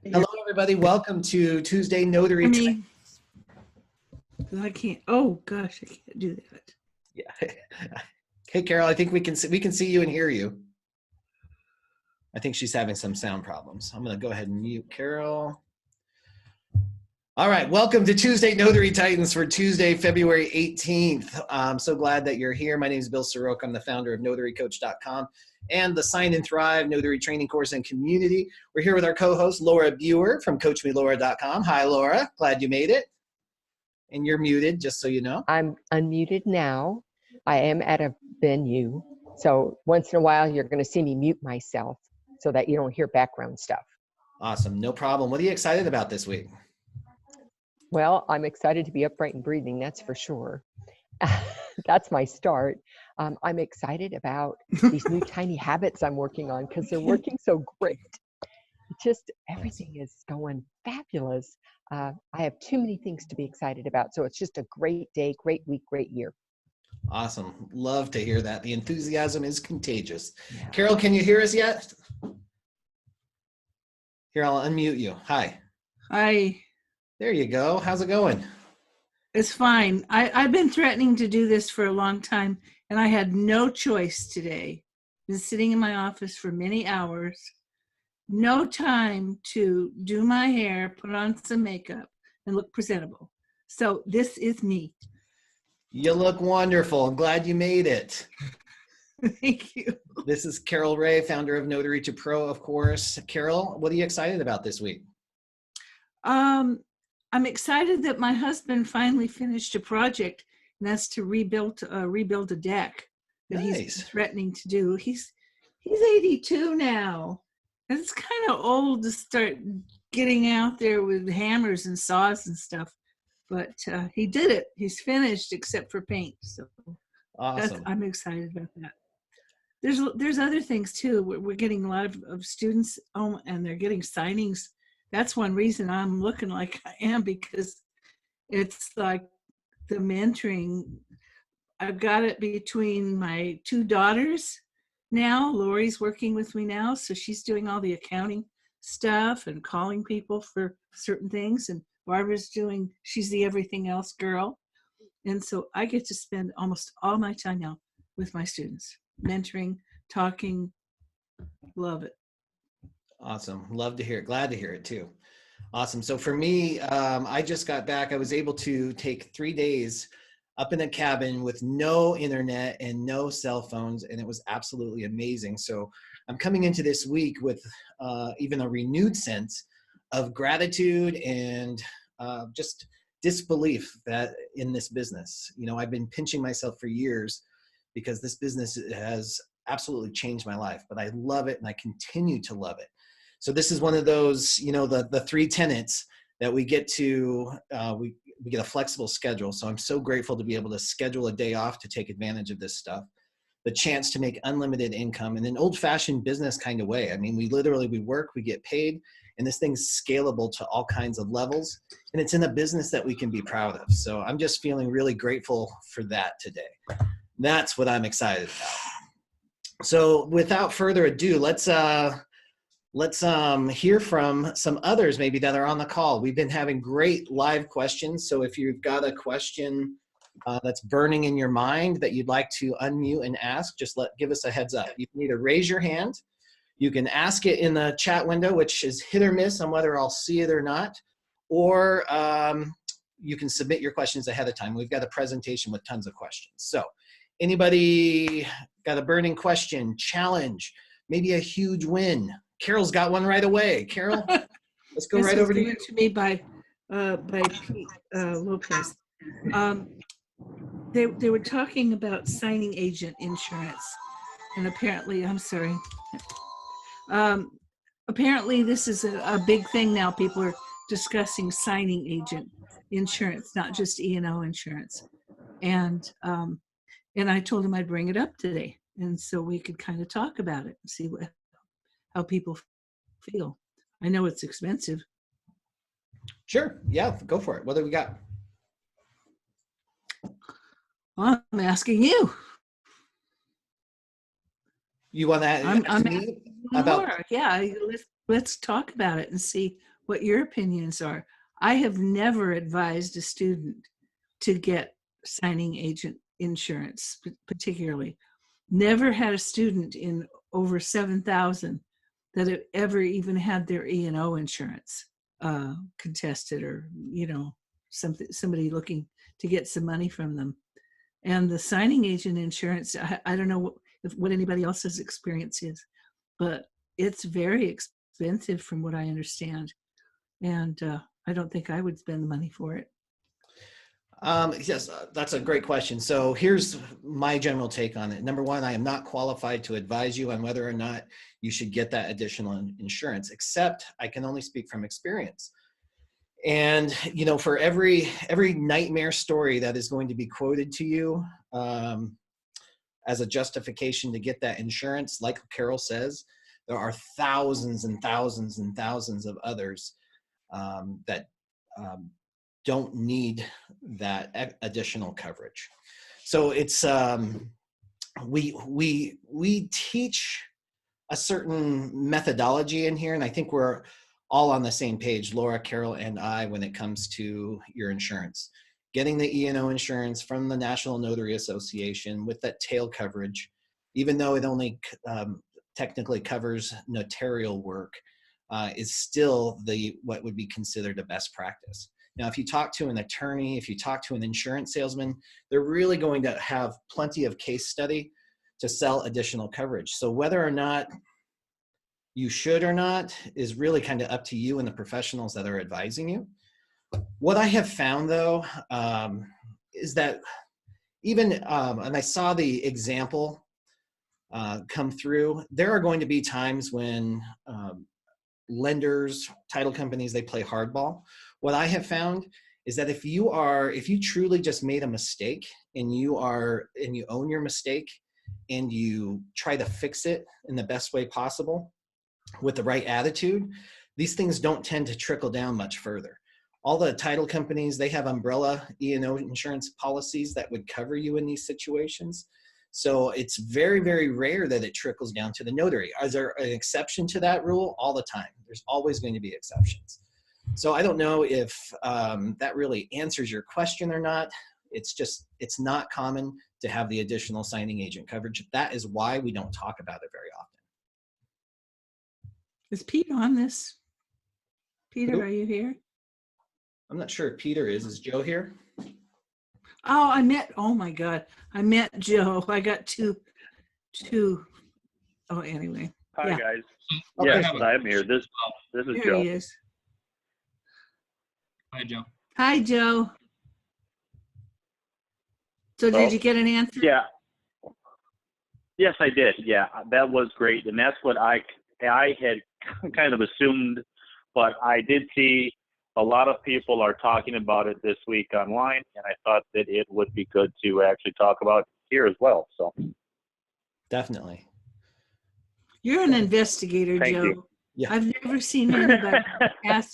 Hello, everybody. Welcome to Tuesday Notary. Me, I can't. Oh gosh, I can't do that. Yeah. Hey, Carol. I think we can see you and hear you. I think she's having some sound problems. I'm going to go ahead and mute Carol. All right. Welcome to Tuesday Notary Titans for Tuesday, February 18th. I'm so glad that you're here. My name is Bill Soroka. I'm the founder of notarycoach.com and the Sign and Thrive Notary Training Course and Community. We're here with our co-host, Laura Biewer from CoachMeLaura.com. Hi, Laura. Glad you made it. And you're muted, just so you know. I'm unmuted now. I am at a venue. So once in a while, you're going to see me mute myself so that you don't hear background stuff. Awesome. No problem. What are you excited about this week? Well, I'm excited to be upright and breathing, that's for sure. That's my start. I'm excited about these new tiny habits I'm working on because they're working so great. Just everything is going fabulous. I have too many things to be excited about. So it's just a great day, great week, great year. Awesome. Love to hear that. The enthusiasm is contagious. Yeah. Carol, can you hear us yet? Here, I'll unmute you. Hi. Hi. There you go. How's it going? It's fine. I've been threatening to do this for a long time, and I had no choice today. Been sitting in my office for many hours. No time to do my hair, put on some makeup, and look presentable. So this is me. You look wonderful. I'm glad you made it. Thank you. This is Carol Ray, founder of Notary to Pro, of course. Carol, what are you excited about this week? I'm excited that my husband finally finished a project, and that's to rebuild a deck that he's threatening to do. He's 82 now. And it's kind of old to start getting out there with hammers and saws and stuff, but he did it. He's finished except for paint. So awesome. I'm excited about that. There's other things too. We're getting a lot of students and they're getting signings. That's one reason I'm looking like I am, because it's like the mentoring. I've got it between my two daughters now. Lori's working with me now, so she's doing all the accounting stuff and calling people for certain things. And Barbara's she's the everything else girl. And so I get to spend almost all my time now with my students, mentoring, talking. Love it. Awesome. Love to hear it. Glad to hear it too. Awesome. So for me, I just got back. I was able to take 3 days up in a cabin with no internet and no cell phones, and it was absolutely amazing. So I'm coming into this week with even a renewed sense of gratitude and just disbelief that in this business. You know, I've been pinching myself for years because this business has absolutely changed my life, but I love it and I continue to love it. So this is one of those, you know, the three tenets that we get to, we get a flexible schedule. So I'm so grateful to be able to schedule a day off to take advantage of this stuff, the chance to make unlimited income in an old-fashioned business kind of way. I mean, we work, we get paid, and this thing's scalable to all kinds of levels. And it's in a business that we can be proud of. So I'm just feeling really grateful for that today. That's what I'm excited about. So without further ado, let's hear from some others maybe that are on the call. We've been having great live questions. So if you've got a question that's burning in your mind that you'd like to unmute and ask, just give us a heads up. You can either raise your hand, you can ask it in the chat window, which is hit or miss on whether I'll see it or not, or you can submit your questions ahead of time. We've got a presentation with tons of questions. So anybody got a burning question, challenge, maybe a huge win? Carol's got one right away. Carol, let's go right over to you. To me by Pete Lopez. They were talking about signing agent insurance, and apparently, apparently this is a big thing now. People are discussing signing agent insurance, not just E&O insurance, and I told him I'd bring it up today, and so we could kind of talk about it and see how people feel. I know it's expensive. Sure. Yeah, go for it. What do we got? Well, I'm asking you. You want to ask me about? Yeah, let's talk about it and see what your opinions are. I have never advised a student to get signing agent insurance, particularly. Never had a student in over 7,000 that have ever even had their E&O insurance contested, or, you know, somebody looking to get some money from them. And the signing agent insurance, I don't know what anybody else's experience is, but it's very expensive from what I understand. And I don't think I would spend the money for it. Yes, that's a great question. So here's my general take on it. Number one, I am not qualified to advise you on whether or not you should get that additional insurance, except I can only speak from experience. And, you know, for every nightmare story that is going to be quoted to you as a justification to get that insurance, like Carol says, there are thousands and thousands and thousands of others that don't need that additional coverage. So it's we teach a certain methodology in here, and I think we're all on the same page, Laura, Carol, and I, when it comes to your insurance. Getting the E&O insurance from the National Notary Association with that tail coverage, even though it only technically covers notarial work, is still what would be considered a best practice. Now, if you talk to an attorney, if you talk to an insurance salesman, they're really going to have plenty of case study to sell additional coverage. So whether or not you should or not is really kind of up to you and the professionals that are advising you. What I have found, though, is that even, and I saw the example come through, there are going to be times when lenders, title companies, they play hardball. What I have found is that if you truly just made a mistake and you own your mistake and you try to fix it in the best way possible with the right attitude, these things don't tend to trickle down much further. All the title companies, they have umbrella E&O insurance policies that would cover you in these situations. So it's very, very rare that it trickles down to the notary. Is there an exception to that rule? All the time. There's always going to be exceptions. So I don't know if that really answers your question or not. It's not common to have the additional signing agent coverage. That is why we don't talk about it very often. Is Pete on this? Peter, are you here? I'm not sure if Peter is. Is Joe here? Oh, oh my God. I met Joe. I got two. Oh, anyway. Hi, yeah. guys. Okay. Yes, I'm here. This is There Joe. he is. Hi, Joe. Hi, Joe. So did you get an answer? Yeah. Yes, I did. Yeah, that was great. And that's what I had kind of assumed, but I did see a lot of people are talking about it this week online, and I thought that it would be good to actually talk about here as well. So Definitely. You're an investigator, Thank Joe. you. Yeah. I've never seen anybody ask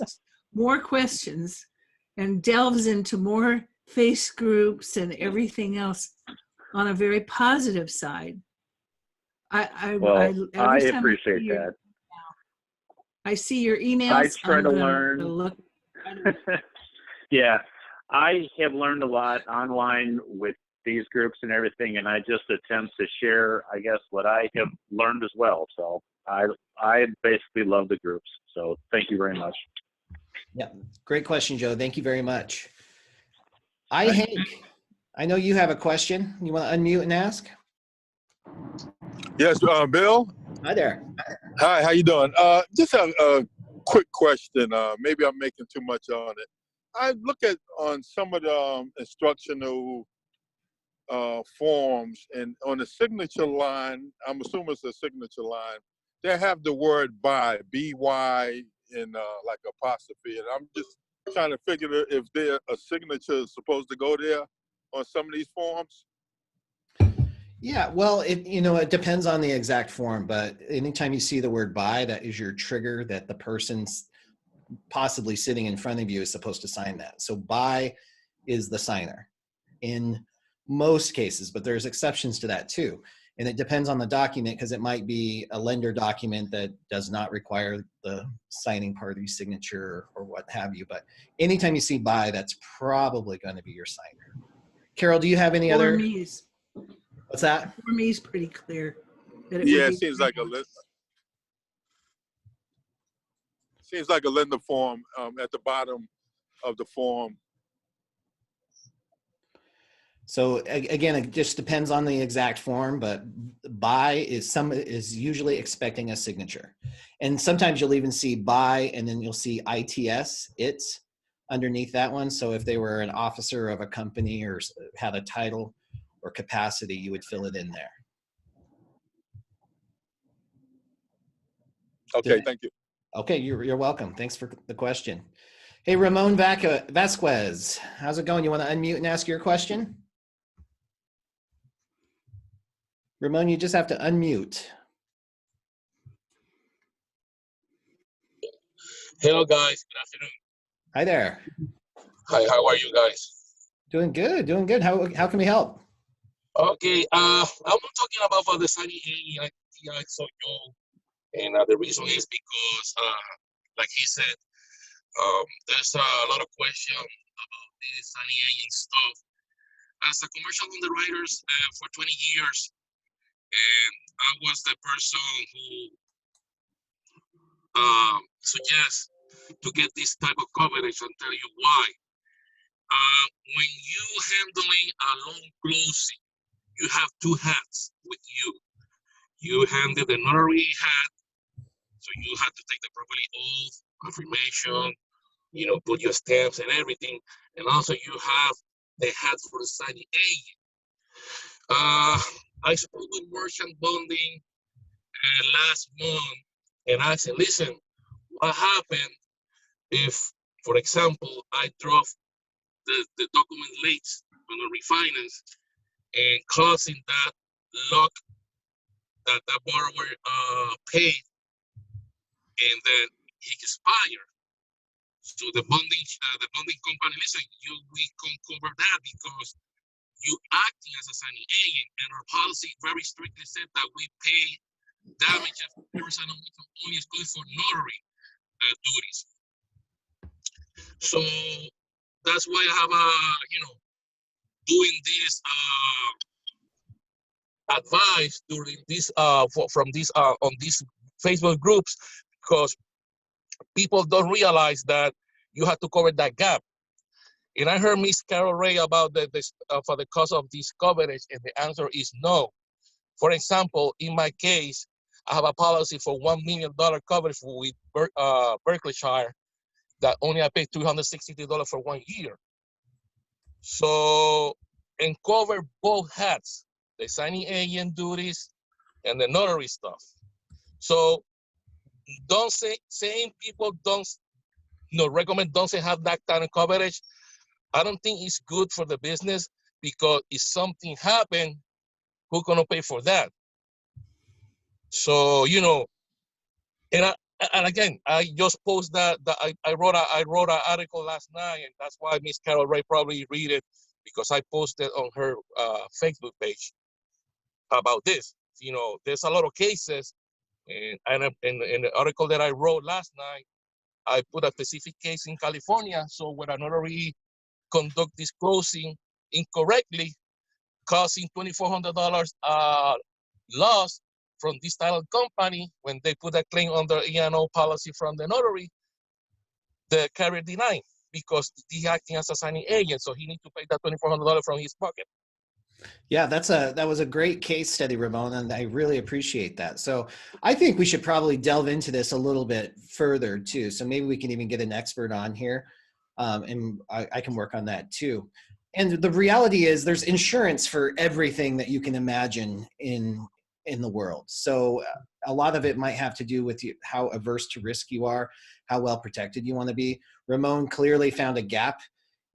more questions and delves into more face groups and everything else on a very positive side. I every time appreciate that. I see your emails. I try to learn. Look. Yeah, I have learned a lot online with these groups and everything, and I just attempt to share, I guess, what I have learned as well. So I basically love the groups. So thank you very much. Yeah, great question, Joe. Thank you very much. Hank, I know you have a question. You want to unmute and ask? Yes, Bill. Hi there. Hi, how you doing? Just a quick question. Maybe I'm making too much on it. I look at on some of the instructional forms, and on the signature line, I'm assuming it's a signature line, they have the word by, B-Y, in like apostrophe. And I'm just trying to figure if a signature is supposed to go there on some of these forms. Yeah, well, it depends on the exact form, but anytime you see the word by, that is your trigger that the person's possibly sitting in front of you is supposed to sign that. So by is the signer in most cases, but there's exceptions to that too. And it depends on the document, because it might be a lender document that does not require the signing party's signature or what have you. But anytime you see by, that's probably going to be your signer. Carol, do you have any For other? me, What's that? for me is pretty clear that it would Yeah, be. it seems like a lender form at the bottom of the form. So again, it just depends on the exact form, but by is usually expecting a signature. And sometimes you'll even see by, and then you'll see ITS, it's underneath that one. So if they were an officer of a company or had a title or capacity, you would fill it in there. Okay, thank you. Okay, you're welcome. Thanks for the question. Hey, Ramon Vasquez, how's it going? You want to unmute and ask your question? Ramon, you just have to unmute. Hello, guys. Good afternoon. Hi there. Hi, how are you guys? Doing good, doing good. How can we help? Okay, I'm talking about for the Sunny AEI so young, and the reason is because, like he said, there's a lot of question about this Sunny A and stuff. As a commercial underwriters for 20 years, and I was the person who suggests to get this type of coverage and tell you why. When you handling a loan closing, you have two hats with you. You handle the notary hat, so you have to take the property oath, affirmation, put your stamps and everything. And also you have the hat for the signing agent. I spoke with merchant bonding last month, and I said, listen, what happened if, for example, I drop the document late on the refinance and causing that lock that borrower paid, and then he expired. So the bonding company, listen, we can cover that because you acting as a signing agent, and our policy very strictly said that we pay damage if person only is good for notary duties. So that's why I have doing this advice during this from this on these Facebook groups, because people don't realize that you have to cover that gap. And I heard Miss Carol Ray about this for the cost of this coverage, and the answer is no. For example, in my case, I have a policy for $1 million coverage with Berkshire that only I pay $263 for 1 year. So, and cover both hats, the signing agent duties and the notary stuff. So don't saying people don't recommend don't say have that kind of coverage. I don't think it's good for the business, because if something happened, who's gonna pay for that? So and again, I just post that I wrote an article last night, and that's why Miss Carol Ray probably read it, because I posted on her Facebook page about this. There's a lot of cases, and in the article that I wrote last night, I put a specific case in California. So when a notary conduct this closing incorrectly, causing $2,400 loss from this title company, when they put a claim on the E&O policy from the notary, the carrier denied because he's acting as a signing agent, so he needs to pay that $2,400 from his pocket. Yeah, that was a great case study, Ramon, and I really appreciate that. So I think we should probably delve into this a little bit further too. So maybe we can even get an expert on here, and I can work on that too. And the reality is there's insurance for everything that you can imagine in the world. So a lot of it might have to do with how averse to risk you are, how well protected you want to be. Ramon clearly found a gap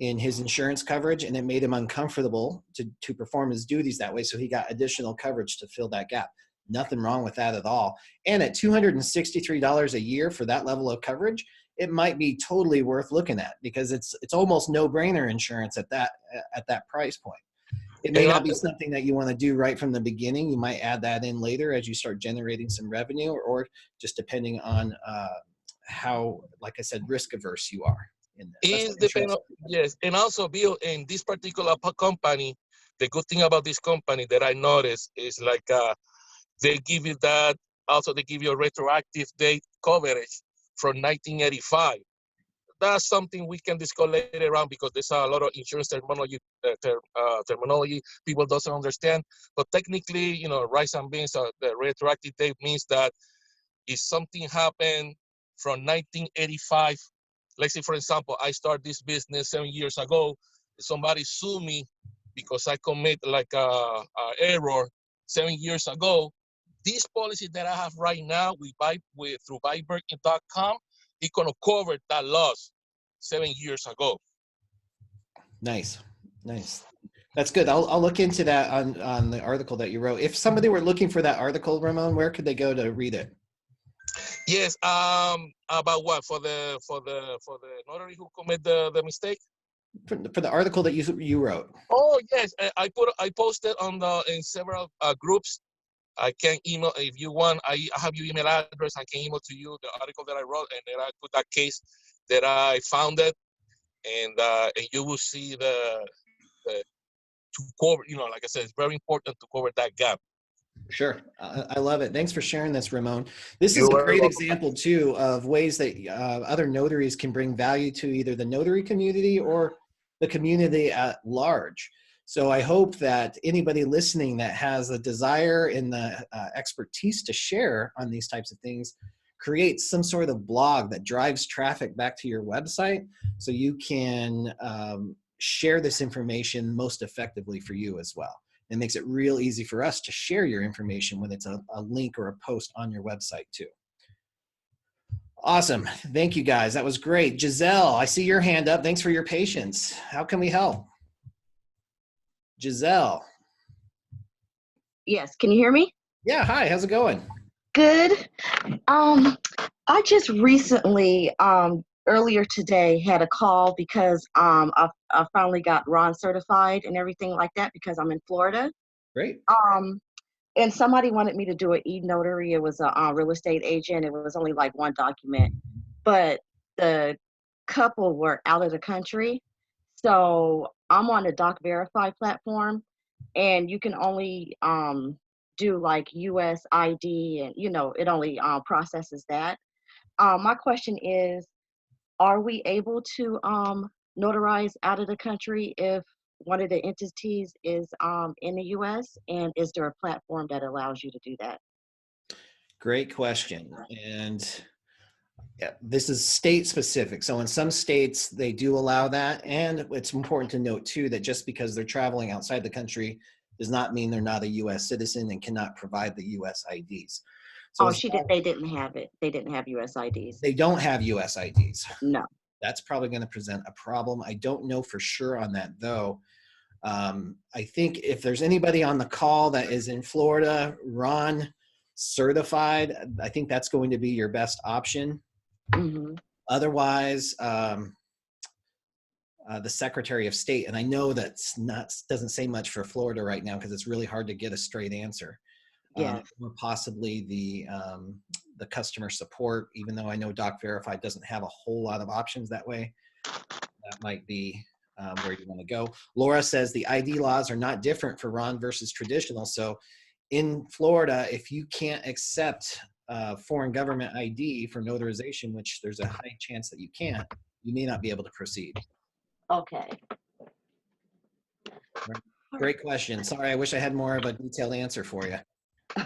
in his insurance coverage, and it made him uncomfortable to perform his duties that way. So he got additional coverage to fill that gap. Nothing wrong with that at all. And at $263 a year for that level of coverage, it might be totally worth looking at, because it's almost no-brainer insurance at that price point. It may And not be something that you want to do right from the beginning. You might add that in later as you start generating some revenue, or just depending on how, like I said, risk averse you are in this. That's is depend on, interesting. yes, and also Bill, in this particular company, the good thing about this company that I noticed is like they give you that, also they give you a retroactive date coverage from 1985. That's something we can discuss later on because there's a lot of insurance terminology people doesn't understand. But technically, you know, rights and beans, the retroactive date means that if something happened from 1985, let's say, for example, I start this business 7 years ago, somebody sue me because I commit like a error 7 years ago. This policy that I have right now through buyberkin.com, it's gonna cover that loss 7 years ago. Nice, nice. That's good. I'll look into that on the article that you wrote. If somebody were looking for that article, Ramon, where could they go to read it? Yes. About what for the notary who commit the mistake? For the article that you wrote. Oh yes, I posted on in several groups. I can email if you want. I have your email address. I can email to you the article that I wrote, and then I put that case that I found it, and you will see the to cover. You know, like I said, it's very important to cover that gap. Sure. I love it. Thanks for sharing this, Ramon. This is You're a very great welcome. example, too, of ways that other notaries can bring value to either the notary community or the community at large. So I hope that anybody listening that has a desire and the expertise to share on these types of things creates some sort of blog that drives traffic back to your website so you can share this information most effectively for you as well. It makes it real easy for us to share your information when it's a link or a post on your website too. Awesome. Thank you guys. That was great. Giselle, I see your hand up. Thanks for your patience. How can we help? Giselle. Yes, can you hear me? Yeah, hi, how's it going? Good. I just recently, earlier today, had a call because I finally got Ron certified and everything like that because I'm in Florida. Great. And somebody wanted me to do an e-notary. It was a real estate agent. It was only like one document, but the couple were out of the country. So I'm on the Doc Verify platform, and you can only do like US ID, and it only processes that. My question is, are we able to notarize out of the country if one of the entities is in the US? And is there a platform that allows you to do that? Great question. And yeah, this is state specific. So in some states, they do allow that. And it's important to note too, that just because they're traveling outside the country does not mean they're not a US citizen and cannot provide the US IDs. So Oh, they didn't have it. They didn't have US IDs. they don't have US IDs. No. That's probably going to present a problem. I don't know for sure on that though. I think if there's anybody on the call that is in Florida, Ron certified, I think that's going to be your best option. Mm-hmm. Otherwise, the Secretary of State, and I know that's doesn't say much for Florida right now because it's really hard to get a straight answer. Yeah. Or possibly the customer support, even though I know Doc Verify doesn't have a whole lot of options that way. That might be where you want to go. Laura says the ID laws are not different for Ron versus traditional. So in Florida, if you can't accept foreign government ID for notarization, which there's a high chance that you can't, you may not be able to proceed. Okay. Great question. Sorry, I wish I had more of a detailed answer for you.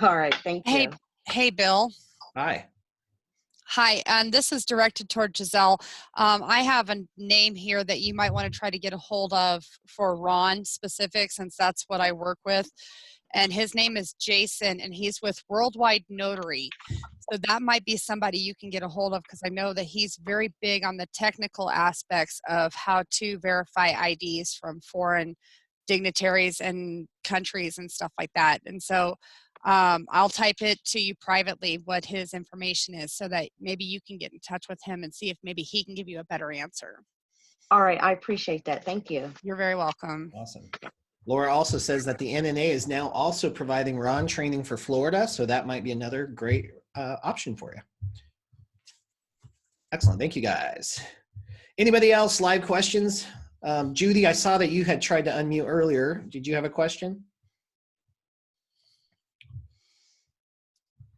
All right, thank you. Hey, Bill. Hi. Hi, and this is directed toward Giselle. I have a name here that you might want to try to get a hold of for Ron specific, since that's what I work with. And his name is Jason, and he's with Worldwide Notary. So that might be somebody you can get a hold of, because I know that he's very big on the technical aspects of how to verify IDs from foreign dignitaries and countries and stuff like that. And so I'll type it to you privately what his information is, so that maybe you can get in touch with him and see if maybe he can give you a better answer. All right, I appreciate that. Thank you. You're very welcome. Awesome. Laura also says that the NNA is now also providing RON training for Florida, so that might be another great option for you. Excellent, thank you guys. Anybody else, live questions? Judy, I saw that you had tried to unmute earlier. Did you have a question?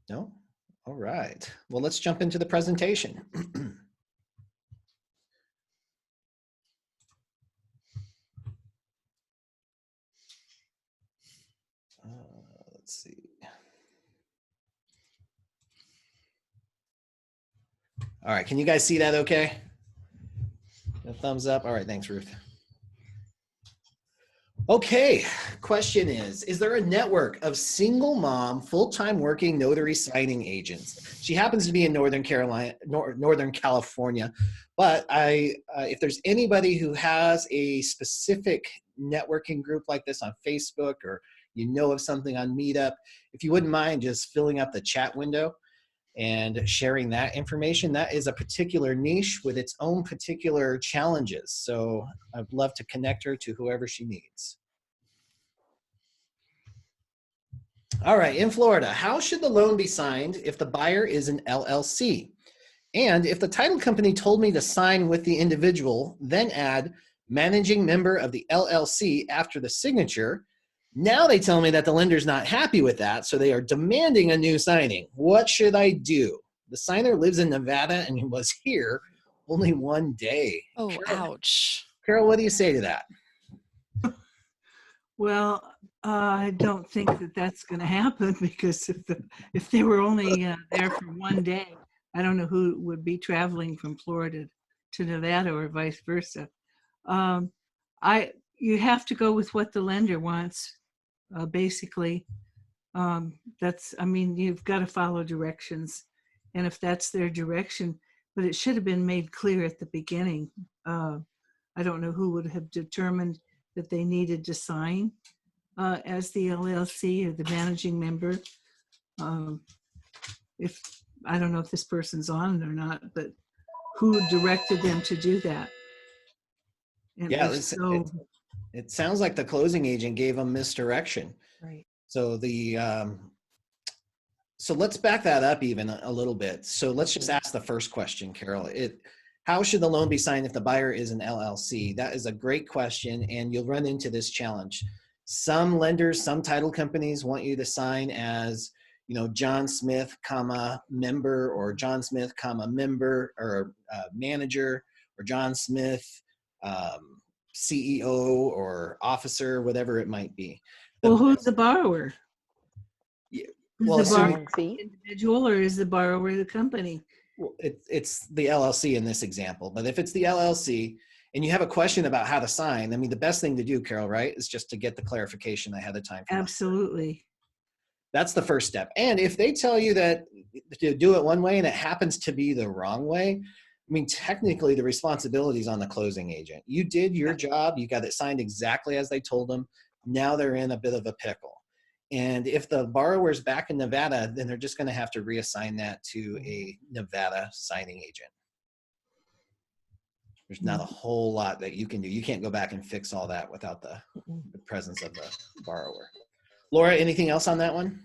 No? All right, well, let's jump into the presentation. Let's see. All right, can you guys see that okay? A thumbs up. All right, thanks, Ruth. Okay, question is there a network of single mom, full-time working notary signing agents? She happens to be in Northern California, but if there's anybody who has a specific networking group like this on Facebook, or you know of something on Meetup, if you wouldn't mind just filling up the chat window and sharing that information. That is a particular niche with its own particular challenges. So I'd love to connect her to whoever she needs. All right, in Florida, how should the loan be signed if the buyer is an LLC? And if the title company told me to sign with the individual, then add managing member of the LLC after the signature, now they tell me that the lender's not happy with that, so they are demanding a new signing. What should I do? The signer lives in Nevada and was here only one day. Oh, Carol, ouch. Carol, what do you say to that? Well, I don't think that that's going to happen, because if they were only there for one day, I don't know who would be traveling from Florida to Nevada or vice versa. You have to go with what the lender wants, basically. You've got to follow directions, and if that's their direction, but it should have been made clear at the beginning. I don't know who would have determined that they needed to sign as the LLC or the managing member. I don't know if this person's on it or not, but who directed them to do that? And Yeah, it sounds like the closing agent gave them misdirection. Right. So so let's back that up even a little bit. So let's just ask the first question, Carol. How should the loan be signed if the buyer is an LLC? That is a great question, and you'll run into this challenge. Some lenders, some title companies want you to sign as, John Smith, member, or John Smith, member, or manager, or John Smith, CEO or officer, whatever it might be. Well, who's the borrower? Well, Is the borrower the individual, or is the borrower the company? Well, it's the LLC in this example, but if it's the LLC and you have a question about how to sign, the best thing to do, Carol, right, is just to get the clarification ahead of time. Absolutely. That's the first step. And if they tell you that to do it one way and it happens to be the wrong way, technically the responsibility is on the closing agent. You did your job. You got it signed exactly as they told them. Now they're in a bit of a pickle. And if the borrower's back in Nevada, then they're just going to have to reassign that to a Nevada signing agent. There's not a whole lot that you can do. You can't go back and fix all that without the presence of the borrower. Laura, anything else on that one?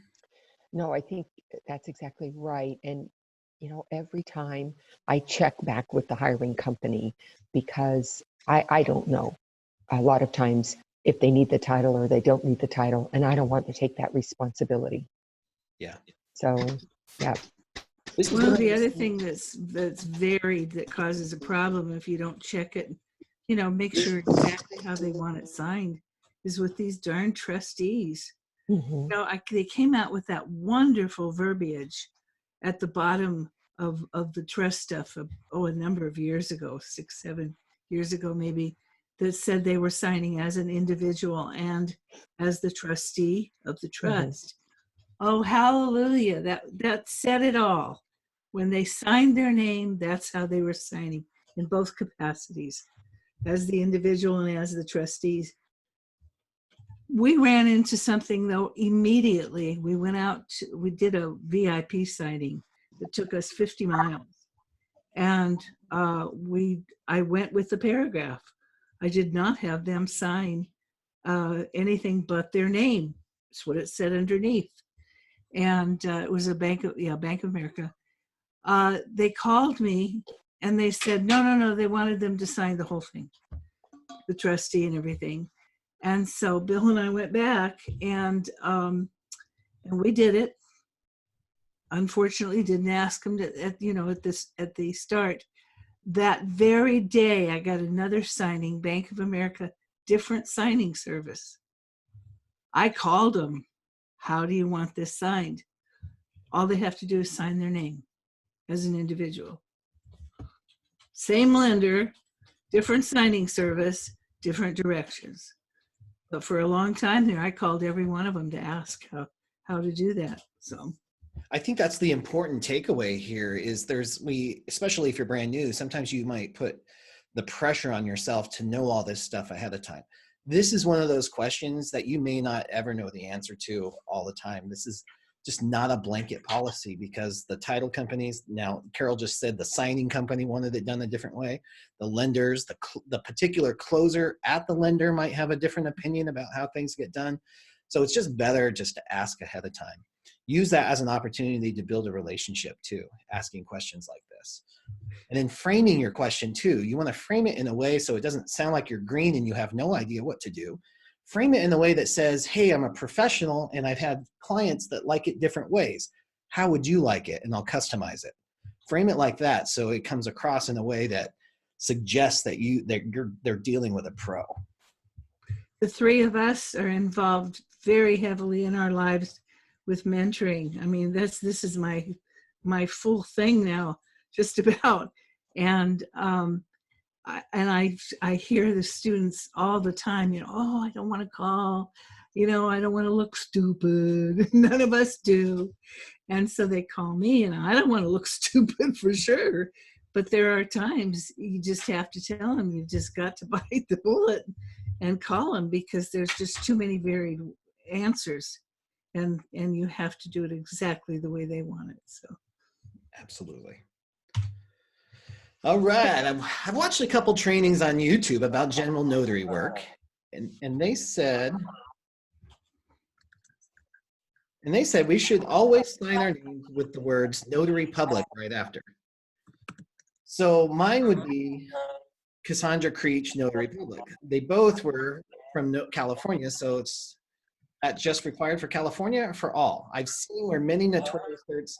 No, I think that's exactly right. And, every time I check back with the hiring company, because I don't know a lot of times if they need the title or they don't need the title, and I don't want to take that responsibility. Yeah. So, yeah. Well, the other thing that's varied that causes a problem if you don't check it, make sure exactly how they want it signed, is with these darn trustees. Mm-hmm. They came out with that wonderful verbiage at the bottom of the trust stuff a number of years ago, 6-7 years ago maybe, that said they were signing as an individual and as the trustee of the trust. Mm-hmm. Oh, hallelujah. That said it all. When they signed their name, that's how they were signing, in both capacities, as the individual and as the trustees. We ran into something, though, immediately. We did a VIP signing that took us 50 miles. And I went with the paragraph. I did not have them sign anything but their name. That's what it said underneath. And it was a Bank of America. They called me and they said, no, they wanted them to sign the whole thing, the trustee and everything. And so Bill and I went back and we did it. Unfortunately, didn't ask them at the start. That very day, I got another signing, Bank of America, different signing service. I called them. How do you want this signed? All they have to do is sign their name as an individual. Same lender, different signing service, different directions. But for a long time there, I called every one of them to ask how to do that. So I think that's the important takeaway here is especially if you're brand new, sometimes you might put the pressure on yourself to know all this stuff ahead of time. This is one of those questions that you may not ever know the answer to all the time. This is just not a blanket policy because the title companies, now Carol just said the signing company wanted it done a different way. The lenders, the particular closer at the lender might have a different opinion about how things get done. So it's just better just to ask ahead of time. Use that as an opportunity to build a relationship too, asking questions like this. And then framing your question too. You want to frame it in a way so it doesn't sound like you're green and you have no idea what to do. Frame it in a way that says, hey, I'm a professional and I've had clients that like it different ways. How would you like it? And I'll customize it. Frame it like that so it comes across in a way that suggests that they're dealing with a pro. The three of us are involved very heavily in our lives with mentoring. I mean, this is my full thing now, just about. And I hear the students all the time, oh, I don't want to call, I don't want to look stupid. None of us do. And so they call me, and I don't want to look stupid for sure. But there are times you just have to tell them, you've just got to bite the bullet and call them because there's just too many varied answers. And you have to do it exactly the way they want it. So, absolutely. All right, I've watched a couple trainings on YouTube about general notary work, and they said we should always sign our names with the words Notary Public right after. So mine would be Cassandra Creech, Notary Public. They both were from California, so it's that just required for California or for all? I've seen where many notarial certs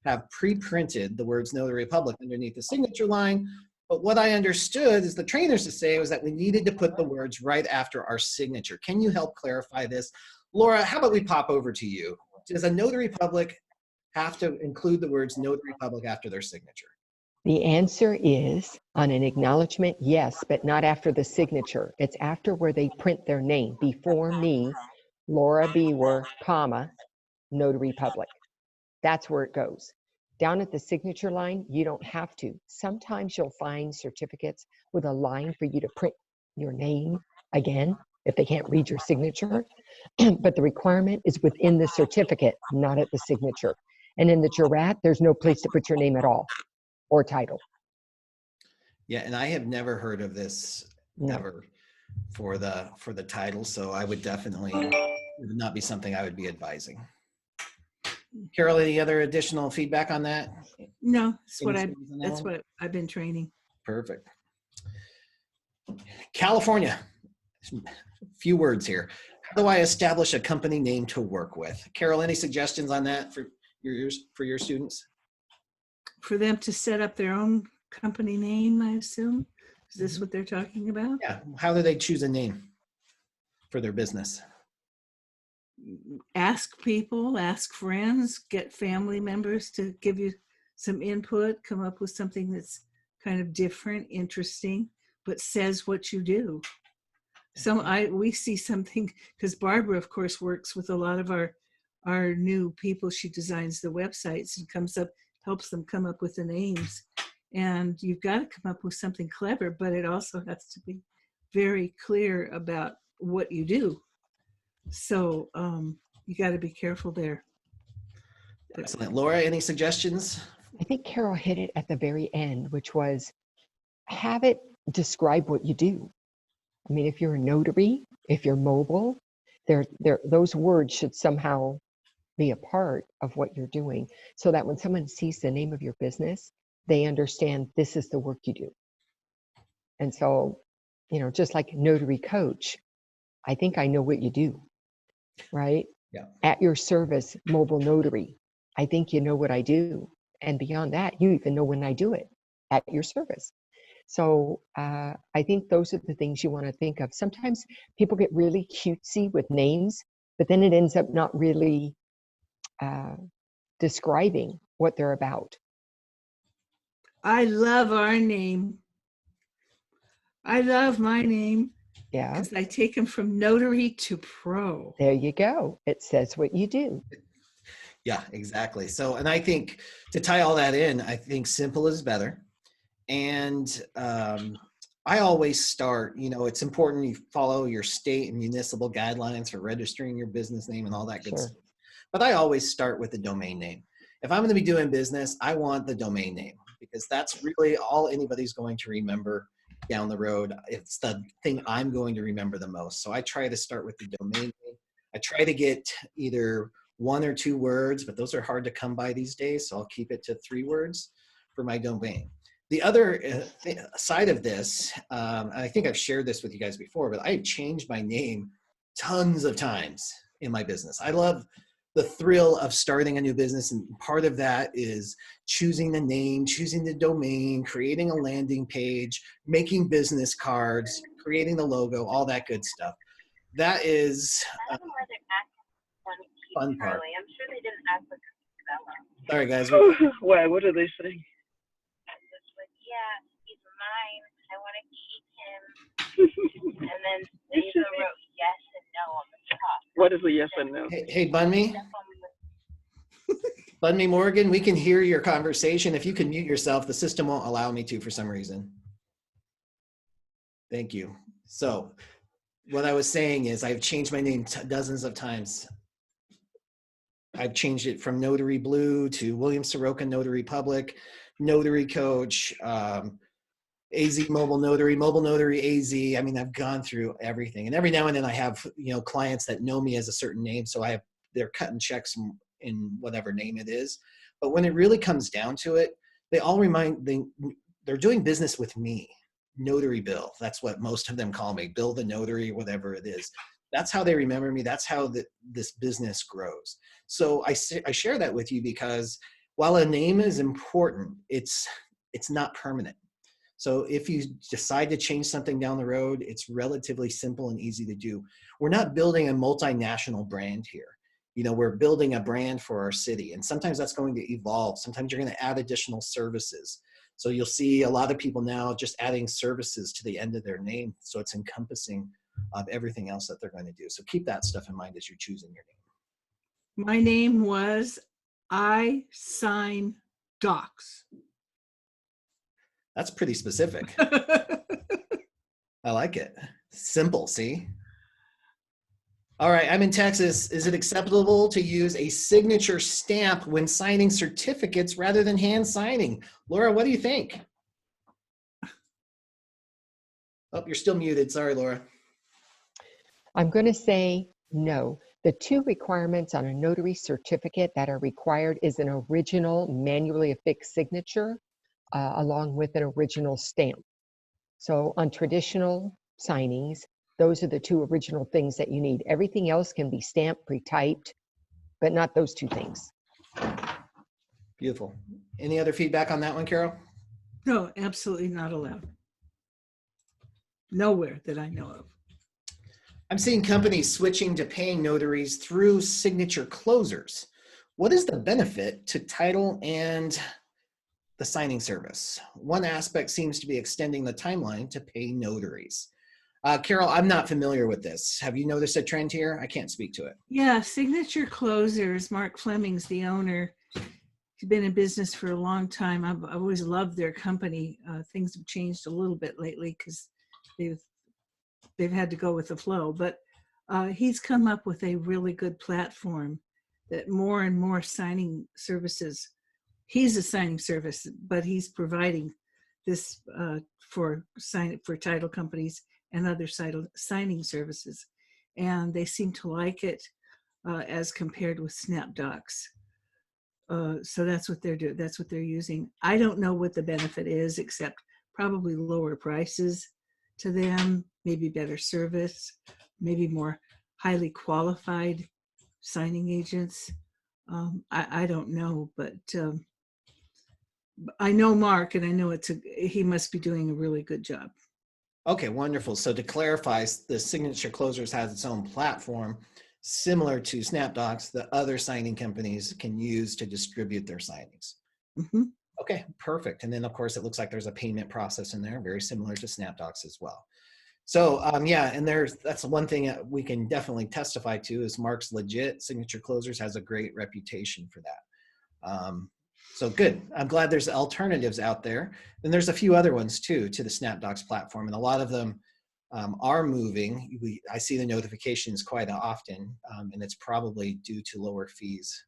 have pre-printed the words Notary Public underneath the signature line, but what I understood is the trainers to say was that we needed to put the words right after our signature. Can you help clarify this? Laura, how about we pop over to you? Does a Notary Public have to include the words Notary Public after their signature? The answer is, on an acknowledgement, yes, but not after the signature. It's after where they print their name. Before me, Laura Biewer, comma, Notary Public. That's where it goes. Down at the signature line, you don't have to. Sometimes you'll find certificates with a line for you to print your name again, if they can't read your signature. But the requirement is within the certificate, not at the signature. And in the jurat, there's no place to put your name at all or title. Yeah, and I have never heard of this ever for the title, so I would definitely, it would not be something I would be advising. Carol, any other additional feedback on that? No, that's what I've been training. Perfect. California, a few words here. How do I establish a company name to work with? Carol, any suggestions on that for your students? For them to set up their own company name, I assume? Is this what they're talking about? Yeah. How do they choose a name for their business? Ask people, ask friends, get family members to give you some input, come up with something that's kind of different, interesting, but says what you do. We see something, because Barbara, of course, works with a lot of our new people. She designs the websites and helps them come up with the names. And you've got to come up with something clever, but it also has to be very clear about what you do. So you got to be careful there. Excellent. Laura, any suggestions? I think Carol hit it at the very end, which was have it describe what you do. I mean, if you're a notary, If you're mobile, those words should somehow be a part of what you're doing, so that when someone sees the name of your business, they understand this is the work you do. And so, just like notary coach, I think I know what you do, right? Yeah. At your service, mobile notary, I think you know what I do. And beyond that, you even know when I do it at your service. So I think those are the things you want to think of. Sometimes people get really cutesy with names, but then it ends up not really describing what they're about. I love our name. I love my name Yeah, because I take them from notary to pro. there you go. It says what you do. Yeah, exactly. So, and I think to tie all that in, I think simple is better. And I always start, it's important you follow your state and municipal guidelines for registering your business name and all that good Sure. stuff. But I always start with the domain name. If I'm going to be doing business, I want the domain name because that's really all anybody's going to remember down the road. It's the thing I'm going to remember the most. So I try to start with the domain name. I try to get either 1 or 2 words, but those are hard to come by these days. So I'll keep it to 3 words for my domain. The other side of this, and I think I've shared this with you guys before, but I've changed my name tons of times in my business. I love the thrill of starting a new business. And part of that is choosing the name, choosing the domain, creating a landing page, making business cards, creating the logo, all that good stuff. That is fun part. I'm sure they didn't ask the seller. Sorry, guys. Why? What are they saying? Yeah, he's mine. I want to keep him. And then they wrote yes and no on the top. What is a yes and no? Hey, Bunmi. Bunmi Morgan, we can hear your conversation. If you can mute yourself, the system won't allow me to for some reason. Thank you. So what I was saying is I've changed my name dozens of times. I've changed it from Notary Blue to William Soroka Notary Public, Notary Coach, AZ Mobile Notary AZ. I mean, I've gone through everything. And every now and then I have, clients that know me as a certain name. So they're cutting checks in whatever name it is. But when it really comes down to it, they all they're doing business with me. Notary Bill. That's what most of them call me. Bill the Notary, whatever it is. That's how they remember me. That's how this business grows. So I share that with you because while a name is important, it's not permanent. So if you decide to change something down the road, it's relatively simple and easy to do. We're not building a multinational brand here. We're building a brand for our city. And sometimes that's going to evolve. Sometimes you're going to add additional services. So you'll see a lot of people now just adding services to the end of their name. So it's encompassing of everything else that they're going to do. So keep that stuff in mind as you're choosing your name. My name was I Sign Docs. That's pretty specific. I like it. Simple, see? All right, I'm in Texas. Is it acceptable to use a signature stamp when signing certificates rather than hand signing? Laura, what do you think? Oh, you're still muted. Sorry, Laura. I'm going to say no. The 2 requirements on a notary certificate that are required is an original manually affixed signature along with an original stamp. So on traditional signings, those are the 2 original things that you need. Everything else can be stamped, pre-typed, but not those 2 things. Beautiful. Any other feedback on that one, Carol? No, absolutely not allowed. Nowhere that I know of. I'm seeing companies switching to paying notaries through signature closers. What is the benefit to title and the signing service? One aspect seems to be extending the timeline to pay notaries. Carol, I'm not familiar with this. Have you noticed a trend here? I can't speak to it. Yeah, Signature Closers, Mark Fleming's the owner. He's been in business for a long time. I've always loved their company. Things have changed a little bit lately because they've had to go with the flow. But he's come up with a really good platform that more and more signing services. He's a signing service, but he's providing this for title companies and other signing services. and they seem to like it as compared with SnapDocs. So that's what they're doing. That's what they're using. I don't know what the benefit is, except probably lower prices to them, maybe better service, maybe more highly qualified signing agents. I don't know, but I know Mark, and I know he must be doing a really good job. Okay, wonderful. So to clarify, the Signature Closers has its own platform similar to SnapDocs that other signing companies can use to distribute their signings. Mm-hmm. Okay, perfect. And then of course it looks like there's a payment process in there, very similar to SnapDocs as well. So yeah, and that's one thing that we can definitely testify to is Mark's legit. Signature Closers has a great reputation for that. So good. I'm glad there's alternatives out there. And there's a few other ones too to the SnapDocs platform, and a lot of them are moving. I see the notifications quite often, and it's probably due to lower fees.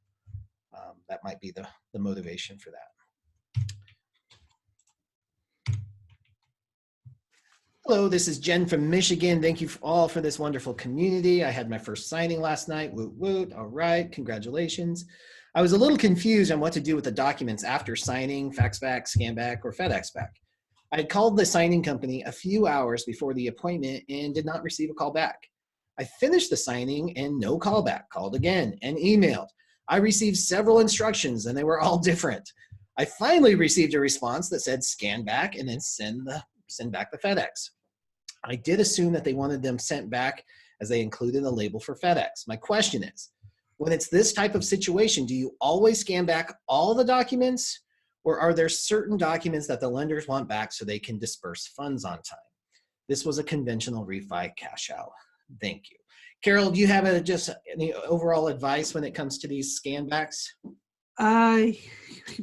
That might be the motivation for that. Hello, this is Jen from Michigan. Thank you all for this wonderful community. I had my first signing last night. Woot woot. All right, congratulations. I was a little confused on what to do with the documents after signing, fax back, scan back, or FedEx back. I had called the signing company a few hours before the appointment and did not receive a call back. I finished the signing and no call back, called again and emailed. I received several instructions and they were all different. I finally received a response that said scan back and then send back the FedEx. I did assume that they wanted them sent back as they included a label for FedEx. My question is, when it's this type of situation, do you always scan back all the documents, or are there certain documents that the lenders want back so they can disperse funds on time? This was a conventional refi cash out. Thank you. Carol, do you have just any overall advice when it comes to these scan backs?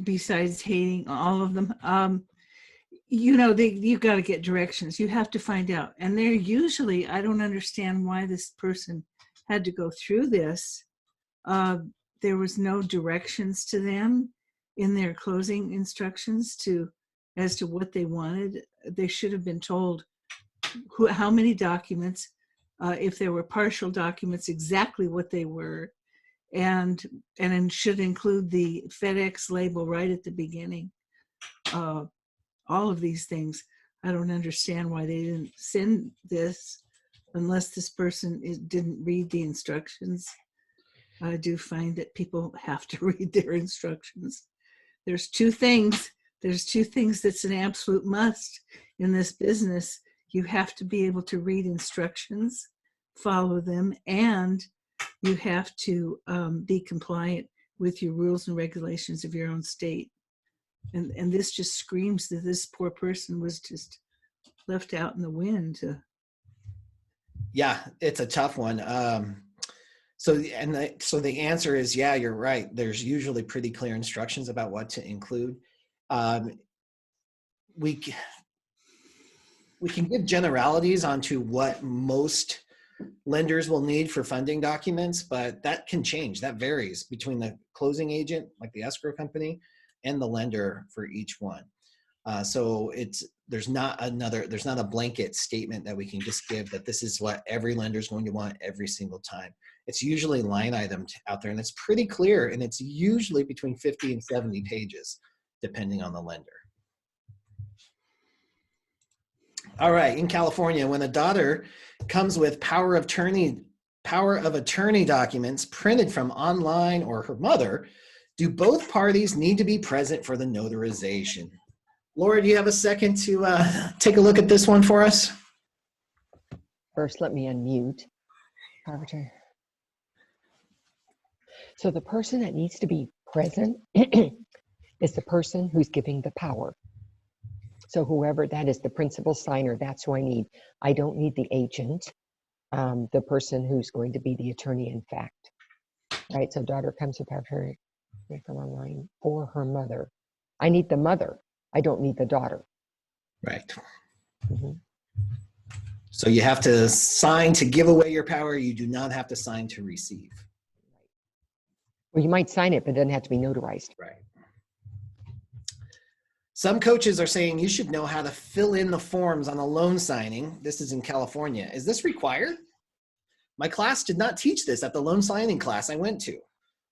Besides hating all of them, you've got to get directions. You have to find out. And they're usually, I don't understand why this person had to go through this. There was no directions to them in their closing instructions as to what they wanted. They should have been told how many documents, if there were partial documents, exactly what they were, and should include the FedEx label right at the beginning. All of these things. I don't understand why they didn't send this unless this person didn't read the instructions. I do find that people have to read their instructions. There's two things that's an absolute must in this business. You have to be able to read instructions, follow them, and you have to be compliant with your rules and regulations of your own state. And this just screams that this poor person was just left out in the wind. Yeah, it's a tough one. So the answer is, yeah, you're right. There's usually pretty clear instructions about what to include. We can give generalities onto what most lenders will need for funding documents, but that can change. That varies between the closing agent, like the escrow company, and the lender for each one. So there's not a blanket statement that we can just give that this is what every lender is going to want every single time. It's usually line item out there, and it's pretty clear, and it's usually between 50 and 70 pages, depending on the lender. All right, in California, when a daughter comes with power of attorney documents printed from online or her mother, do both parties need to be present for the notarization? Laura, do you have a second to take a look at this one for us? First, let me unmute. So the person that needs to be present is the person who's giving the power. So whoever that is, the principal signer, that's who I need. I don't need the agent, the person who's going to be the attorney in fact. Right, so daughter comes with power from online or her mother. I need the mother. I don't need the daughter. Right. Mm-hmm. So you have to sign to give away your power. You do not have to sign to receive. Well, you might sign it, but it doesn't have to be notarized. Right. Some coaches are saying you should know how to fill in the forms on a loan signing. This is in California. Is this required? My class did not teach this at the loan signing class I went to.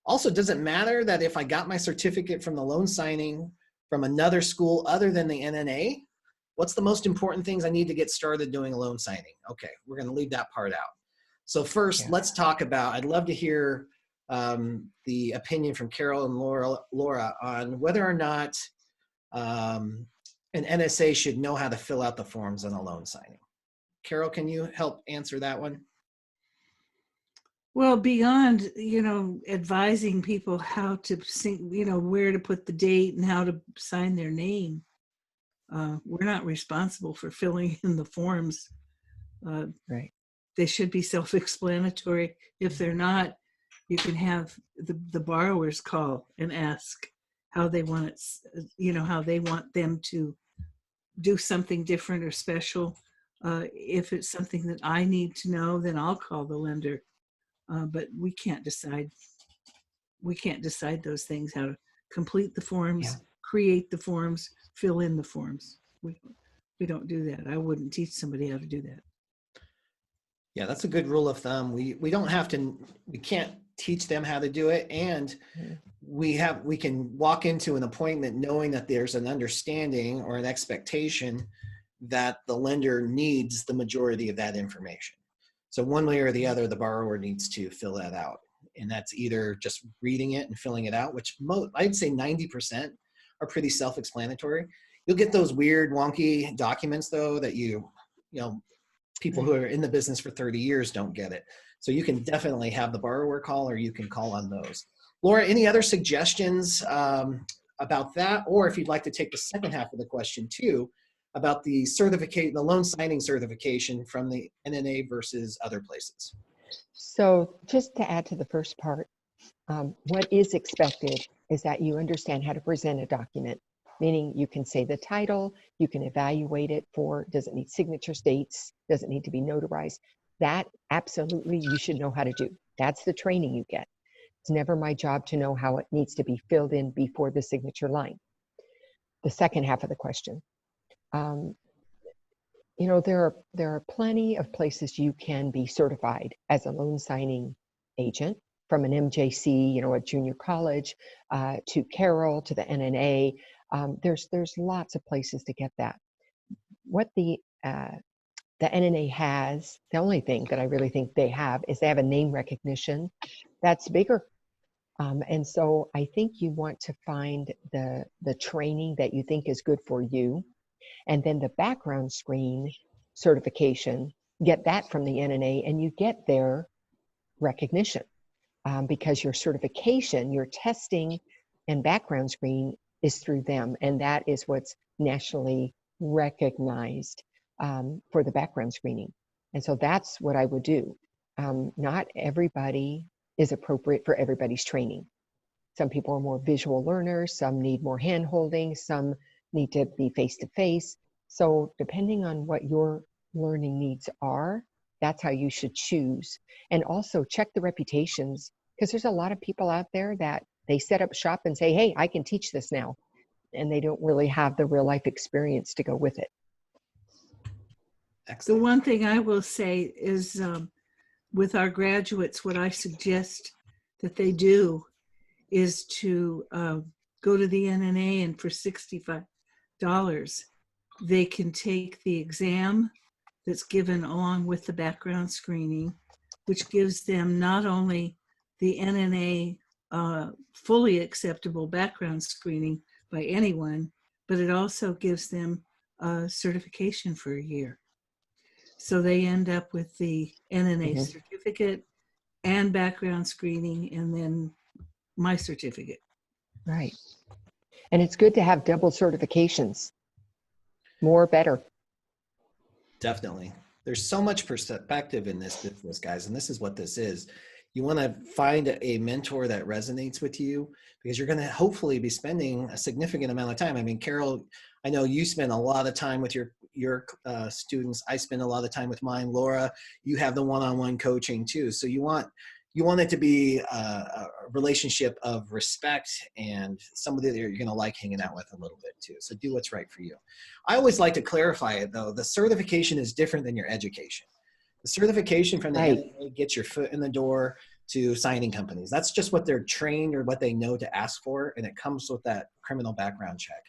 Also, does it matter that if I got my certificate from the loan signing from another school other than the NNA? What's the most important things I need to get started doing a loan signing? Okay, we're going to leave that part out. So first, let's talk about, I'd love to hear the opinion from Carol and Laura on whether or not an NSA should know how to fill out the forms on a loan signing. Carol, can you help answer that one? Well, beyond, advising people how to sing, where to put the date and how to sign their name, we're not responsible for filling in the forms. Right. They should be self-explanatory. If they're not, you can have the borrowers call and ask how they want it, how they want them to do something different or special. If it's something that I need to know, then I'll call the lender. But we can't decide. We can't decide those things, how to complete the forms, create the forms, fill in the forms. We don't do that. I wouldn't teach somebody how to do that. Yeah, that's a good rule of thumb. We don't have to, we can't teach them how to do it. And we can walk into an appointment knowing that there's an understanding or an expectation that the lender needs the majority of that information. So one way or the other, the borrower needs to fill that out. And that's either just reading it and filling it out, which I'd say 90% are pretty self-explanatory. You'll get those weird, wonky documents though, that people who are in the business for 30 years don't get it. So you can definitely have the borrower call, or you can call on those. Laura, any other suggestions about that? Or if you'd like to take the second half of the question too, about the certificate, the loan signing certification from the NNA versus other places. So just to add to the first part, what is expected is that you understand how to present a document, meaning you can say the title, you can evaluate it for, does it need signature dates, does it need to be notarized? That absolutely you should know how to do. That's the training you get. It's never my job to know how it needs to be filled in before the signature line. The second half of the question. There are plenty of places you can be certified as a loan signing agent, from an MJC, a junior college, to Carroll, to the NNA. There's lots of places to get that. What the NNA has, the only thing that I really think they have is they have a name recognition that's bigger. And so I think you want to find the training that you think is good for you. And then the background screen certification, get that from the NNA, and you get their recognition because your certification, your testing and background screen is through them. And that is what's nationally recognized for the background screening. And so that's what I would do. Not everybody is appropriate for everybody's training. Some people are more visual learners, some need more hand holding, some need to be face-to-face. So depending on what your learning needs are, that's how you should choose. And also check the reputations, because there's a lot of people out there that they set up shop and say, hey, I can teach this now. And they don't really have the real life experience to go with it. Excellent. The one thing I will say is with our graduates, what I suggest that they do is to go to the NNA, and for $65, they can take the exam that's given along with the background screening, which gives them not only the NNA fully acceptable background screening by anyone, but it also gives them a certification for a year. So they end up with the NNA certificate and background screening, and then my certificate. Right. And it's good to have double certifications. More, better. Definitely. There's so much perspective in this business, guys, and this is what this is. You want to find a mentor that resonates with you, because you're going to hopefully be spending a significant amount of time. I mean, Carol, I know you spend a lot of time with your students. I spend a lot of time with mine. Laura, you have the one-on-one coaching too. So you want it to be a relationship of respect and somebody that you're going to like hanging out with a little bit too. So do what's right for you. I always like to clarify it though. The certification is different than your education. The certification from the Right. NNA gets your foot in the door to signing companies. That's just what they're trained or what they know to ask for, and it comes with that criminal background check.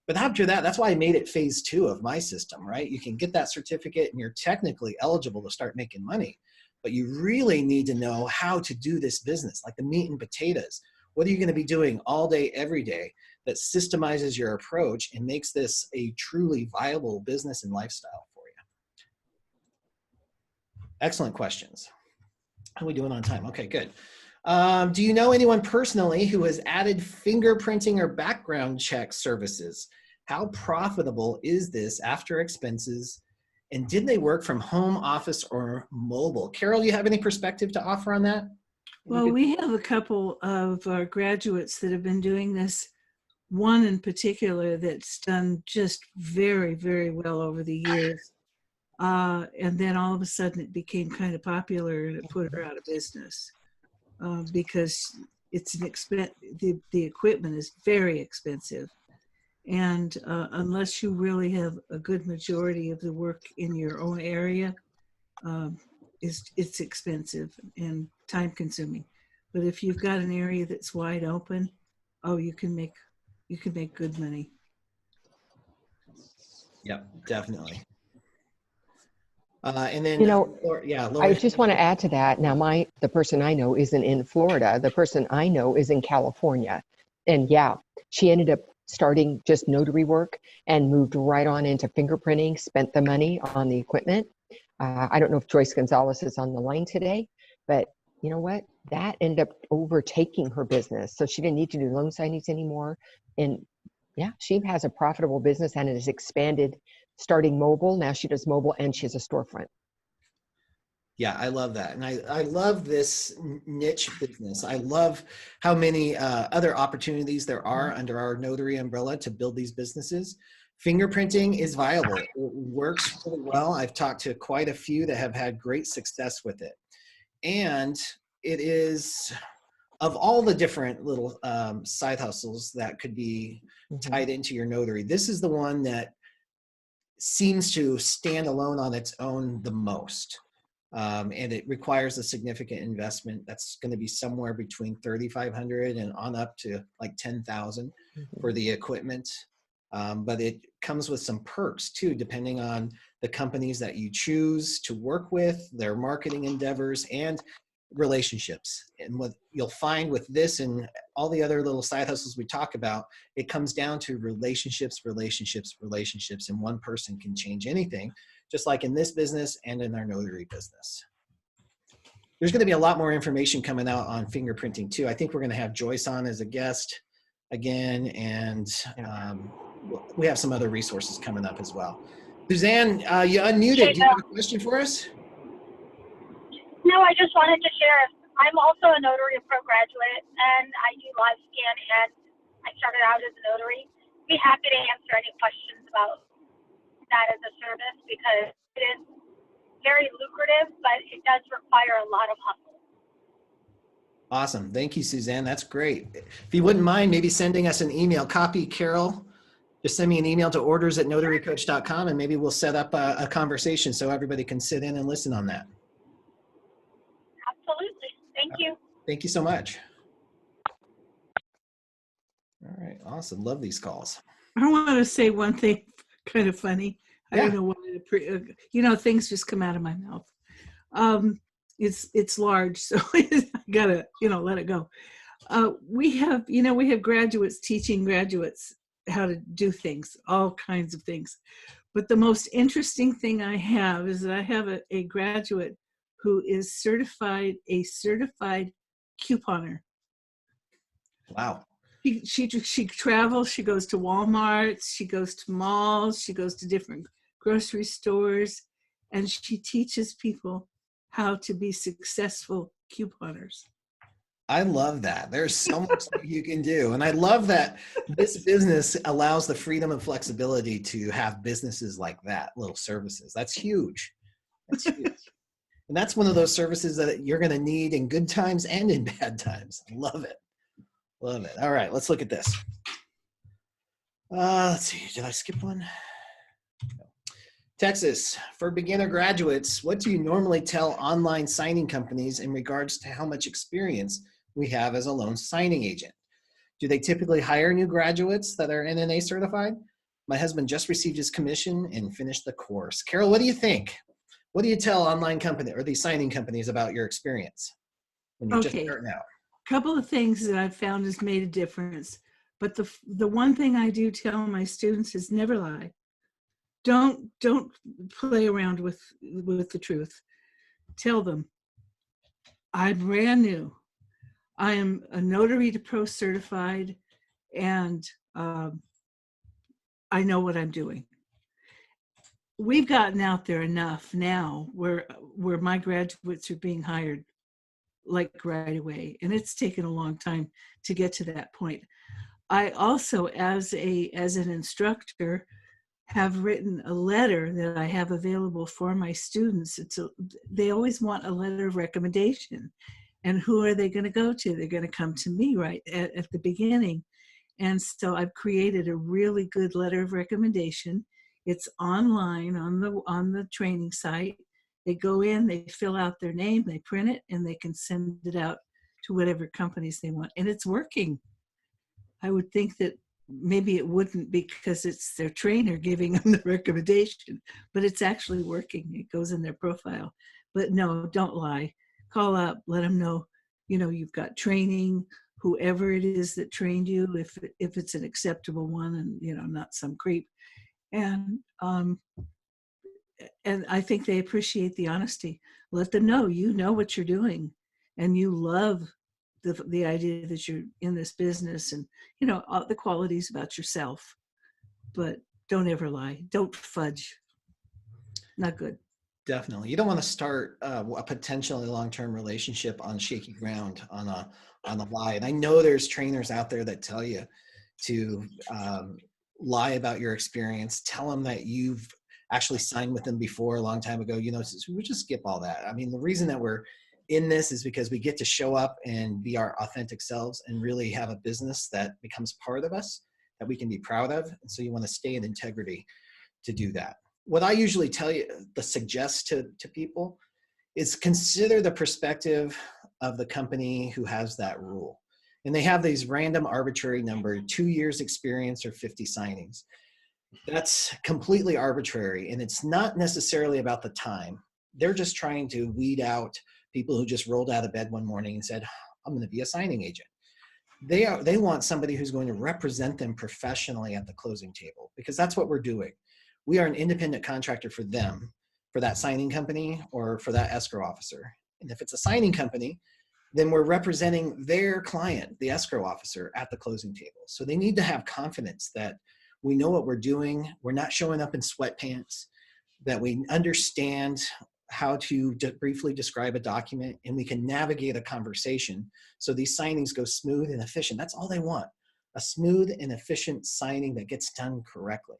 But after that, that's why I made it phase 2 of my system, right? You can get that certificate and you're technically eligible to start making money, but you really need to know how to do this business, like the meat and potatoes. What are you going to be doing all day, every day that systemizes your approach and makes this a truly viable business and lifestyle for you? Excellent questions. How are we doing on time? Okay, good. Do you know anyone personally who has added fingerprinting or background check services? How profitable is this after expenses? And did they work from home, office, or mobile? Carol, you have any perspective to offer on that? Well, we have a couple of graduates that have been doing this. One in particular that's done just very, very well over the years. And then all of a sudden it became kind of popular and it put her out of business because it's an the equipment is very expensive. And unless you really have a good majority of the work in your own area, it's expensive and time consuming. But if you've got an area that's wide open, oh, you can make good money. Yep, definitely. And then, You know, yeah, I Lori. just want to add to that. Now, the person I know isn't in Florida. The person I know is in California. And yeah, she ended up starting just notary work and moved right on into fingerprinting, spent the money on the equipment. I don't know if Joyce Gonzalez is on the line today, but you know what? That ended up overtaking her business. So she didn't need to do loan signings anymore. And yeah, she has a profitable business and it has expanded, starting mobile. Now she does mobile and she has a storefront. Yeah, I love that. And I love this niche business. I love how many other opportunities there are under our notary umbrella to build these businesses. Fingerprinting is viable. It works really well. I've talked to quite a few that have had great success with it. And it is, of all the different little side hustles that could be tied into your notary, this is the one that seems to stand alone on its own the most. And it requires a significant investment that's going to be somewhere between $3,500 and on up to like $10,000 for the equipment. But it comes with some perks too, depending on the companies that you choose to work with, their marketing endeavors, and relationships. And what you'll find with this and all the other little side hustles we talk about, it comes down to relationships, relationships, relationships, and one person can change anything, just like in this business and in our notary business. There's going to be a lot more information coming out on fingerprinting too. I think we're going to have Joyce on as a guest again, and we have some other resources coming up as well. Suzanne, you unmuted. Do you have a question for us? No, I just wanted to share. I'm also a Notary Pro graduate, and I do live scan, and I started out as a notary. Be happy to answer any questions about that as a service because it is very lucrative, but it does require a lot of hustle. Awesome. Thank you, Suzanne. That's great. If you wouldn't mind maybe sending us an email, copy Carol. Just send me an email to orders@notarycoach.com and maybe we'll set up a conversation so everybody can sit in and listen on that. Absolutely. Thank you. Thank you so much. All right. Awesome. Love these calls. I want to say one thing kind of funny. I don't know why, things just come out of my mouth. It's large, so I gotta, let it go. We have graduates teaching graduates how to do things, all kinds of things. But the most interesting thing I have is that I have a graduate who is a certified couponer. Wow. She travels, she goes to Walmart, she goes to malls, she goes to different grocery stores, and she teaches people how to be successful couponers. I love that. There's so much that you can do. And I love that this business allows the freedom and flexibility to have businesses like that, little services. That's huge. That's huge. And that's one of those services that you're going to need in good times and in bad times. Love it. Love it. All right, let's look at this. Let's see. Did I skip one? Texas, for beginner graduates, what do you normally tell online signing companies in regards to how much experience we have as a loan signing agent? Do they typically hire new graduates that are NNA certified? My husband just received his commission and finished the course. Carol, what do you think? What do you tell online company or these signing companies about your experience when you're just Okay, starting out? couple of things that I've found has made a difference. But the one thing I do tell my students is never lie. Don't play around with the truth. Tell them, I'm brand new. I am a notary to pro certified, and I know what I'm doing. We've gotten out there enough now where my graduates are being hired like right away, and it's taken a long time to get to that point. I also, as an instructor, have written a letter that I have available for my students. They always want a letter of recommendation. And who are they going to go to? They're going to come to me right at the beginning. And so I've created a really good letter of recommendation. It's online on the training site. They go in, they fill out their name, they print it, and they can send it out to whatever companies they want. And it's working. I would think that maybe it wouldn't because it's their trainer giving them the recommendation, but it's actually working. It goes in their profile. But no, don't lie. Call up, let them know, you've got training, whoever it is that trained you, if it's an acceptable one and, not some creep. And I think they appreciate the honesty. Let them know, what you're doing and you love the idea that you're in this business and, all the qualities about yourself, but don't ever lie. Don't fudge. Not good. Definitely. You don't want to start a potentially long-term relationship on shaky ground on a lie. And I know there's trainers out there that tell you to lie about your experience. Tell them that you've actually signed with them before a long time ago. We just skip all that. I mean, the reason that we're in this is because we get to show up and be our authentic selves and really have a business that becomes part of us that we can be proud of. And so you want to stay in integrity to do that. What I usually suggest to people is consider the perspective of the company who has that rule. And they have these random arbitrary number, 2 years experience or 50 signings. That's completely arbitrary. And it's not necessarily about the time. They're just trying to weed out people who just rolled out of bed one morning and said, I'm going to be a signing agent. They want somebody who's going to represent them professionally at the closing table, because that's what we're doing. We are an independent contractor for them, for that signing company or for that escrow officer. And if it's a signing company, then we're representing their client, the escrow officer, at the closing table. So they need to have confidence that we know what we're doing. We're not showing up in sweatpants, that we understand how to briefly describe a document, and we can navigate a conversation so these signings go smooth and efficient. That's all they want, a smooth and efficient signing that gets done correctly.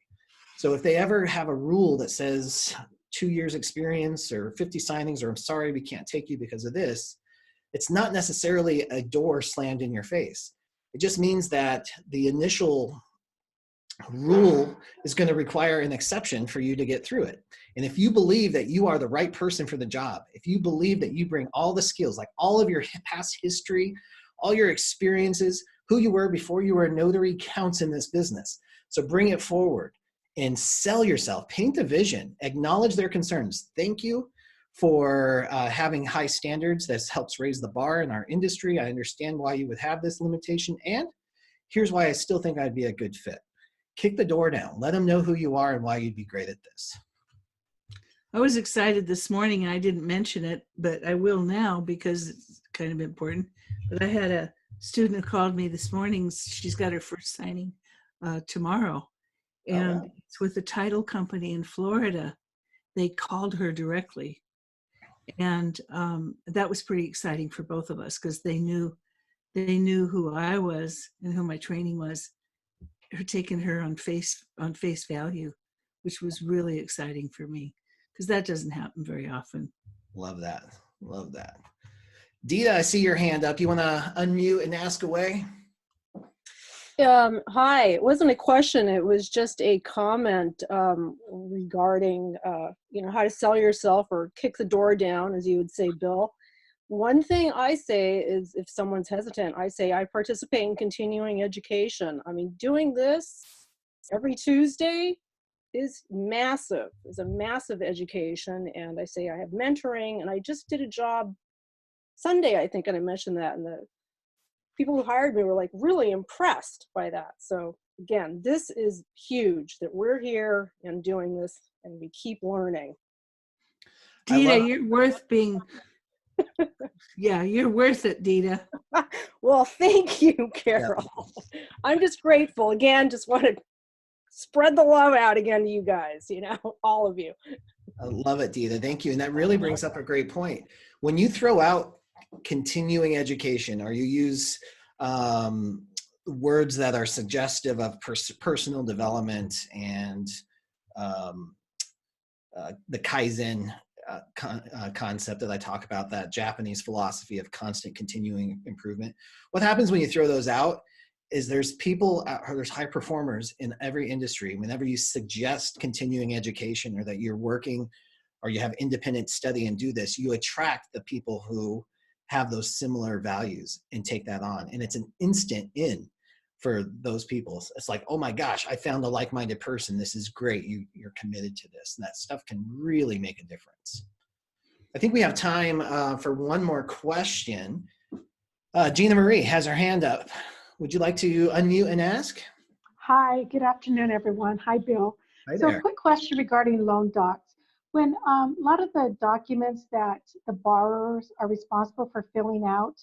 So if they ever have a rule that says 2 years experience or 50 signings, or I'm sorry, we can't take you because of this, it's not necessarily a door slammed in your face. It just means that the initial rule is going to require an exception for you to get through it. And if you believe that you are the right person for the job, if you believe that you bring all the skills, like all of your past history, all your experiences, who you were before you were a notary counts in this business. So bring it forward and sell yourself, paint a vision, acknowledge their concerns. Thank you for having high standards. That helps raise the bar in our industry. I understand why you would have this limitation, and here's why I still think I'd be a good fit. Kick the door down. Let them know who you are and why you'd be great at this. I was excited this morning. I didn't mention it, but I will now because it's kind of important. But I had a student who called me this morning. She's got her first signing tomorrow. And wow. It's with a title company in Florida. They called her directly. And that was pretty exciting for both of us because they knew who I was and who my training was. Her taking her on face value, which was really exciting for me because that doesn't happen very often. Love that. Love that. Dita, I see your hand up. You want to unmute and ask away? Hi, it wasn't a question. It was just a comment regarding, how to sell yourself or kick the door down, as you would say, Bill. One thing I say is if someone's hesitant, I say I participate in continuing education. I mean, doing this every Tuesday is massive. It's a massive education. And I say I have mentoring, and I just did a job Sunday, I think, and I mentioned that, and the people who hired me were like really impressed by that. So again, this is huge that we're here and doing this, and we keep learning. Dita, you're worth being, yeah, you're worth it, Dita. Well, thank you, Carol. Yeah. I'm just grateful. Again, just want to spread the love out again to you guys, all of you. I love it, Dita. Thank you. And that really brings up a great point. When you throw out continuing education, or you use words that are suggestive of personal development and the Kaizen concept that I talk about, that Japanese philosophy of constant continuing improvement. What happens when you throw those out is there's high performers in every industry. Whenever you suggest continuing education, or that you're working or you have independent study and do this, you attract the people who have those similar values and take that on. And it's an instant in for those people. It's like, oh my gosh, I found a like-minded person. This is great. You're committed to this. And that stuff can really make a difference. I think we have time for one more question. Gina Marie has her hand up. Would you like to unmute and ask? Hi, good afternoon, everyone. Hi, Bill. Hi So there. a quick question regarding loan docs. When a lot of the documents that the borrowers are responsible for filling out,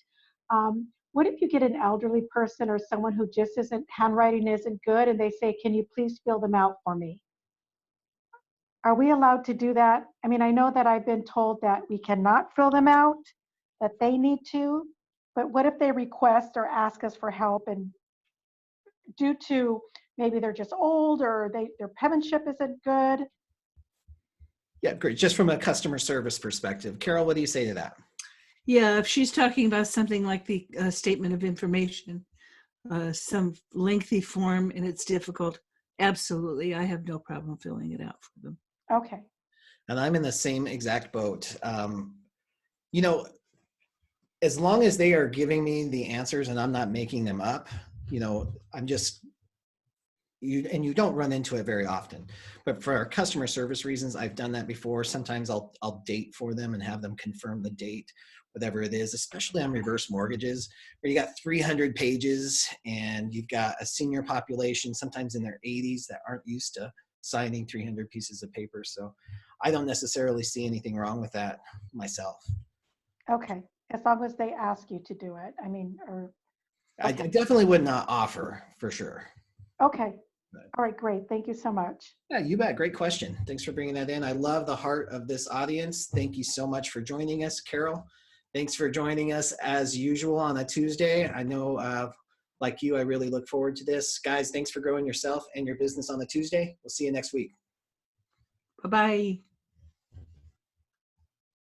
what if you get an elderly person or someone who just handwriting isn't good, and they say, can you please fill them out for me? Are we allowed to do that? I mean, I know that I've been told that we cannot fill them out, that they need to, but what if they request or ask us for help, and due to maybe they're just old, or their penmanship isn't good? Yeah, great. Just from a customer service perspective. Carol, what do you say to that? Yeah, if she's talking about something like the statement of information, some lengthy form, and it's difficult, absolutely, I have no problem filling it out for them. Okay. And I'm in the same exact boat. As long as they are giving me the answers and I'm not making them up, I'm just, you don't run into it very often. But for our customer service reasons, I've done that before. Sometimes I'll date for them and have them confirm the date, whatever it is, especially on reverse mortgages, where you got 300 pages and you've got a senior population, sometimes in their 80s, that aren't used to signing 300 pieces of paper. So I don't necessarily see anything wrong with that myself. Okay, as long as they ask you to do it. I mean, or. Okay. I definitely would not offer, for sure. Okay. All right, great. Thank you so much. Yeah, you bet. Great question. Thanks for bringing that in. I love the heart of this audience. Thank you so much for joining us, Carol. Thanks for joining us as usual on a Tuesday. I know, like you, I really look forward to this. Guys, thanks for growing yourself and your business on the Tuesday. We'll see you next week. Bye-bye.